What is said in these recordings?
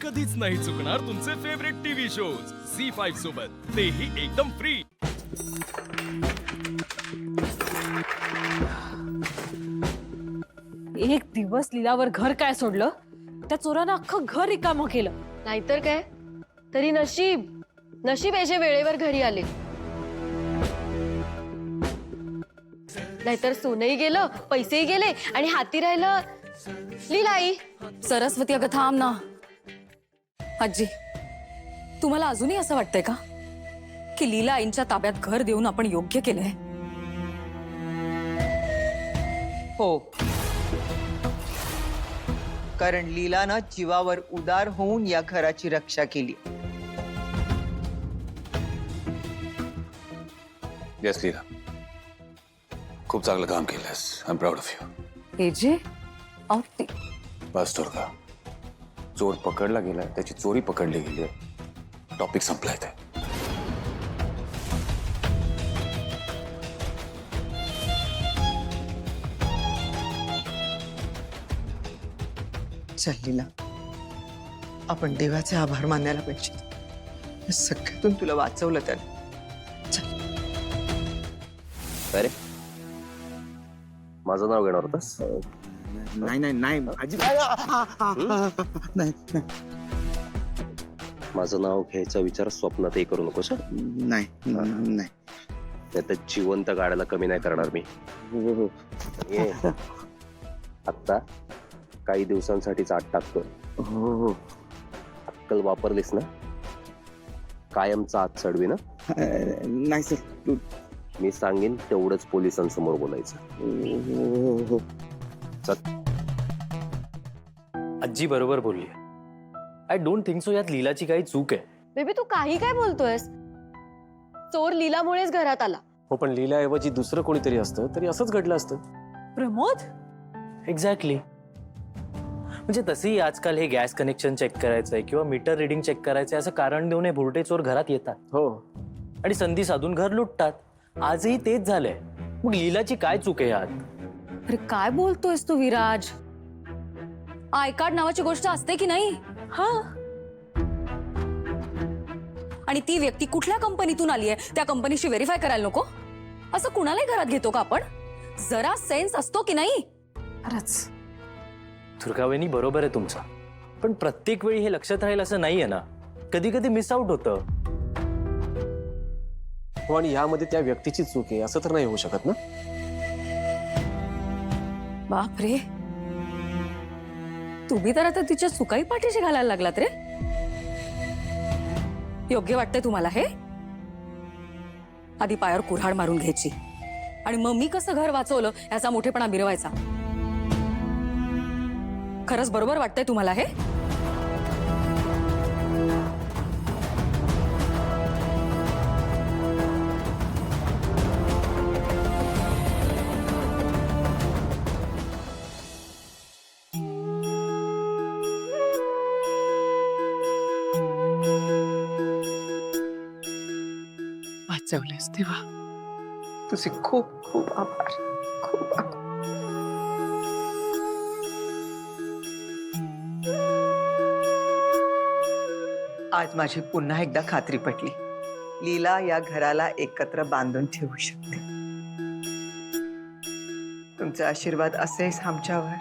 कधीच नाही चुकणार तुमचे फेवरेट टीव्ही शोज झी5 सोबत, तेही एकदम फ्री। एक दिवस लीलावर घर काय सोडलं, त्या चोरानं अख्खं घर रिकामं केलं। नाहीतर काय, तरी नशीब नशीब याचे वेळेवर घरी आले, नाहीतर सोनही गेलं, पैसेही गेले आणि हाती राहिलं लीलाई। सरस्वती अगं थांब ना। आजी, तुम्हाला अजूनही असं वाटतंय का की लीला आईंच्या ताब्यात घर देऊन आपण योग्य केलंय? हो, कारण लीलानं जीवावर उदार होऊन या घराची रक्षा केली। येस लीला, खूप चांगलं काम केलंस। I am proud of you. हे जे बस दुर्गा, चोर पकडला गेला, त्याची चोरी पकडली गेली, टॉपिक संपलाय ते। चल लीला, आपण देवाचे आभार मानायला पाहिजे। या सगळ्यातून तुला वाचवलं त्याने। अरे माझं नाव घेणार होतास? नाही नाही नाही नाही माझं नाव घ्यायचा विचार स्वप्नातही करू नकोस। नाही नाही त्यात जिवंत गाड्याला कमी नाही करणार मी। ये, आता काही दिवसांसाठीच आत टाकतो। हो अक्कल वापरलीस ना, कायमचा आत चढवी ना। नाही सर तू मी सांगेन तेवढंच पोलिसांसमोर बोलायचं। आजी बरोबर बोलली। आय डोंट थिंक सो यात लीलाची काही चूक आहे। बेबी तू काही काय बोलतोयस? चोर लीलामुळेच घरात आला। हो, पण लीलाऐवजी दुसरं कोणीतरी असतं तरी असंच घडलं असतं। प्रमोद, एक्झॅक्टली। म्हणजे तसंही आजकाल हे गॅस कनेक्शन चेक करायचंय किंवा मीटर रिडिंग चेक करायचंय असं कारण देऊन हे भुरटे चोर घरात येतात। हो, आणि संधी साधून घर लुटतात। आजही तेच झालंय। मग लीलाची काय चूक आहे यात? अरे काय बोलतोयस तू विराज? आय कार्ड नावाची गोष्ट असते की नाही? हा, आणि ती व्यक्ती कुठल्या कंपनीतून आली आहे त्या कंपनीशी व्हेरीफाय करायला नको? असं कुणालाही घरात घेतो का आपण? जरा सेन्स असतो की नाही? खरंच दुर्गावहिनी बरोबर आहे तुमचं, पण प्रत्येक वेळी हे लक्षात राहील असं नाहीये ना। कधी कधी मिस आउट होतं। आणि यामध्ये त्या व्यक्तीची चूक आहे असं तर नाही होऊ शकत ना? बाप रे, तुम्ही तर आता तिच्या चुकाई पाठीशी घालायला लागलात रे। योग्य वाटतंय तुम्हाला हे? आधी पायावर कुऱ्हाड मारून घ्यायची आणि मग मी कसं घर वाचवलं याचा मोठेपणा मिरवायचा। खरंच बरोबर वाटतंय तुम्हाला हे? वाचवलेस देवा, तुझे खूप खूप आभार, खूप आभार। आज माझी पुन्हा एकदा खात्री पटली, लीला या घराला एकत्र बांधून ठेवू शकते। तुमचे आशीर्वाद असेच आमच्यावर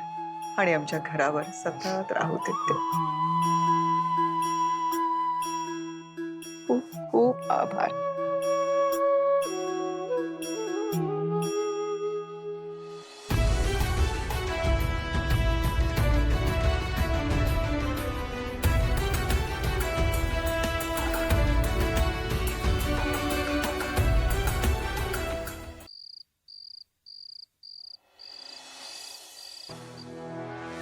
आणि आमच्या घरावर सतत राहू देत। खूप खूप आभार।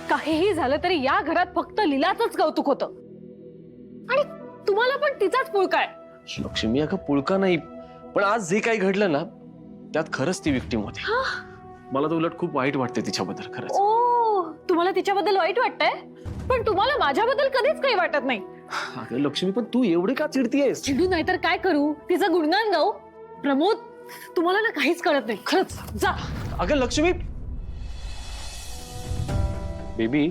काहीही झालं तरी या घरात फक्त लीलाचंच कौतुक होतं आणि तुम्हाला पण तिचाच पुळका आहे। लक्ष्मी अगं पुळका नाही, पण आज जे काही घडलं ना त्यात खरंच ती विक्टिम होती। मला तर उलट खूप वाईट वाटते तिच्याबद्दल खरंच। ओ, तुम्हाला तिच्याबद्दल वाईट वाटतंय, पण तुम्हाला माझ्याबद्दल कधीच काही वाटत नाही। अगं लक्ष्मी, पण तू एवढी का चिडतीयेस? चिडू नाही तर काय करू? तिचं गुणगान गाऊ? प्रमोद, तुम्हाला ना काहीच कळत नाही खरंच। जा। अगं लक्ष्मी, बेबी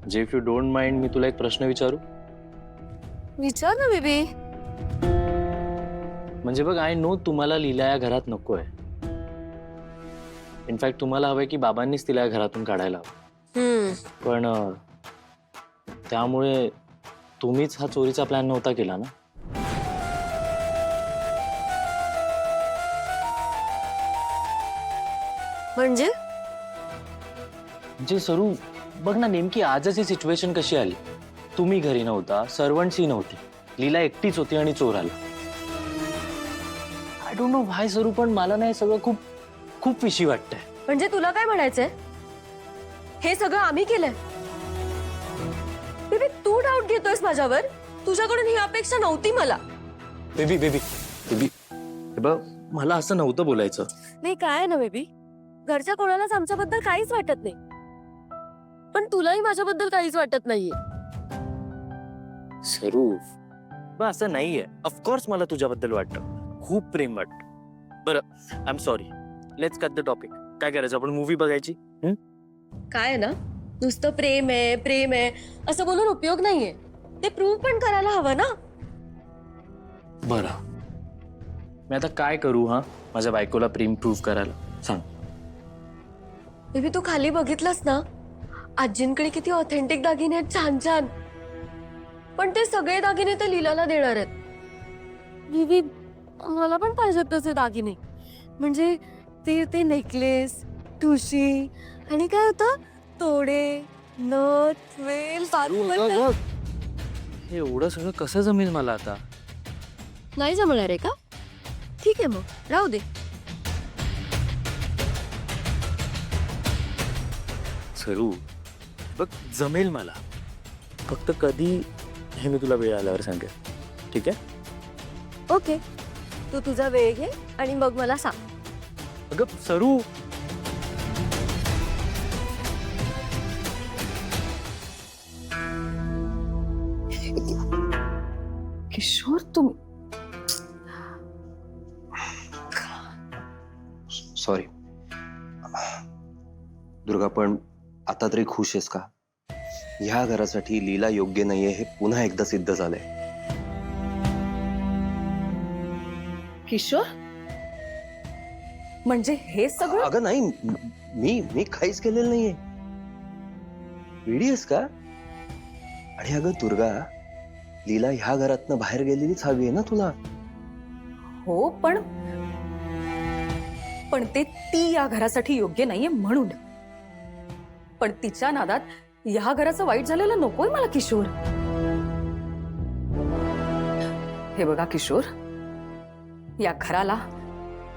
जे इफ यू डोंट माइंड मी तुला एक प्रश्न विचारू. विचार ना बेबी. म्हणजे बघ, आय नो तुम्हाला लीला या घरात नको आहे. इनफॅक्ट तुम्हाला हवंय की बाबांनीच तिला या घरातून काढायला हवं. पण त्यामुळे तुम्हीच हा चोरीचा प्लॅन नव्हता केला ना. म्हणजे सरू बघ ना, नेमकी आजच ही सिच्युएशन कशी आली. तुम्ही घरी नव्हता, सर्वंट्सही नव्हती, लीला एकटीच होती आणि चोर आला. आय डोंट नो व्हाय सरू, पण मला नाही सगळं खूप खूप विशी वाटतंय. म्हणजे तुला काय म्हणायचंय? हे सगळं आम्ही केलंय? बेबी तू डाऊट घेतोयस माझ्यावर? तुझ्याकडून ही अपेक्षा नव्हती मला. बेबी बेबी बेबी हे बघ, मला असं नव्हतं बोलायचं. नाही काय आहे ना बेबी, घरच्या कोणालाच आमच्याबद्दल काहीच वाटत नाही, पण तुलाही माझ्याबद्दल काहीच वाटत नाहीये. सरू बघ, असं नाहीये. ऑफकोर्स मला तुझ्याबद्दल वाटतं, खूप प्रेम वाटतं. बरं, I am sorry, let's cut the topic. काय करायचं आपण, मूवी बघायची? काय आहे ना, नुसतं प्रेम आहे असं बोलून उपयोग नाहीये. ते प्रूव्ह पण करायला हवं ना. बरं, मी आता काय करू हा माझ्या बायकोला प्रेम प्रूव्ह करायला, सांग. बेबी तू खाली बघितलंस ना, आजींकडे किती ऑथेंटिक दागिने आहेत, छान छान. पण ते सगळे दागिने ते लीलाला देणार आहेत. बेबी मला पण पाहिजेत तसे दागिने. म्हणजे ते नेकलेस, ठुशी आणि काय होतं, तोडे, नथ, वेल, पाच. हे एवढं सगळं कसं जमेल मला आता? नाही जमणार आहे का? ठीक आहे मग राहू दे. सरू बघ, जमेल मला, फक्त कधी हे मी तुला वेळ आल्यावर सांगेन, ठीक आहे? ओके, तू तुझा वेळ घे आणि मग मला सांग. अगं सरू, किशोर तुम्ही सॉरी दुर्गा, पण आता तरी खुश आहेस का? ह्या घरासाठी लीला योग्य नाहीये हे पुन्हा एकदा सिद्ध झालंय. किशोर, म्हणजे हे सगळं? अगं नाही, मी काहीच केलेलं नाहीये. वेडी आहेस का? आणि अगं दुर्गा, लीला ह्या घरातनं बाहेर गेलेलीच हवी आहे ना तुला. हो, पण ते ती या घरासाठी योग्य नाहीये म्हणून. पण तिच्या नादात या घराचं वाईट झालेलं नकोय मला किशोर. हे बघा किशोर, या घराला,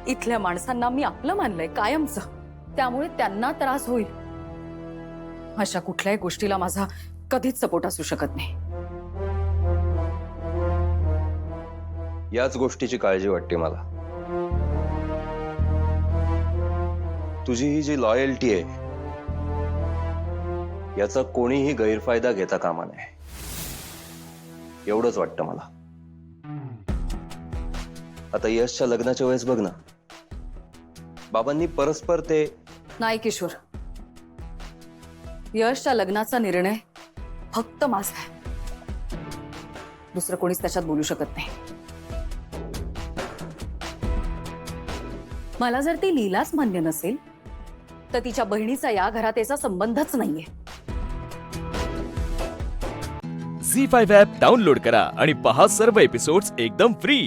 इथल्या माणसांना मी आपलं मानलंय कायमचं, त्यामुळे त्यांना त्रास होईल अशा कुठल्याही गोष्टीला माझा कधीच सपोर्ट असू शकत नाही. याच गोष्टीची काळजी वाटते मला. तुझी ही जी लॉयल्टी आहे, याचा कोणीही गैरफायदा घेता कामा नये, एवढंच वाटतं मला. आता यशच्या लग्नाच्या वेळेस बघ ना, बाबांनी परस्पर ते. नाही किशोर, यशच्या लग्नाचा निर्णय फक्त माझा आहे, दुसरं कोणीच त्याच्यात बोलू शकत नाही. मला जर ती लीलाच मान्य नसेल तर तिच्या बहिणीचा या घरात याचा संबंधच नाहीये. झी 5 ॲप डाउनलोड करा आणि पहा सर्व एपिसोड्स एकदम फ्री.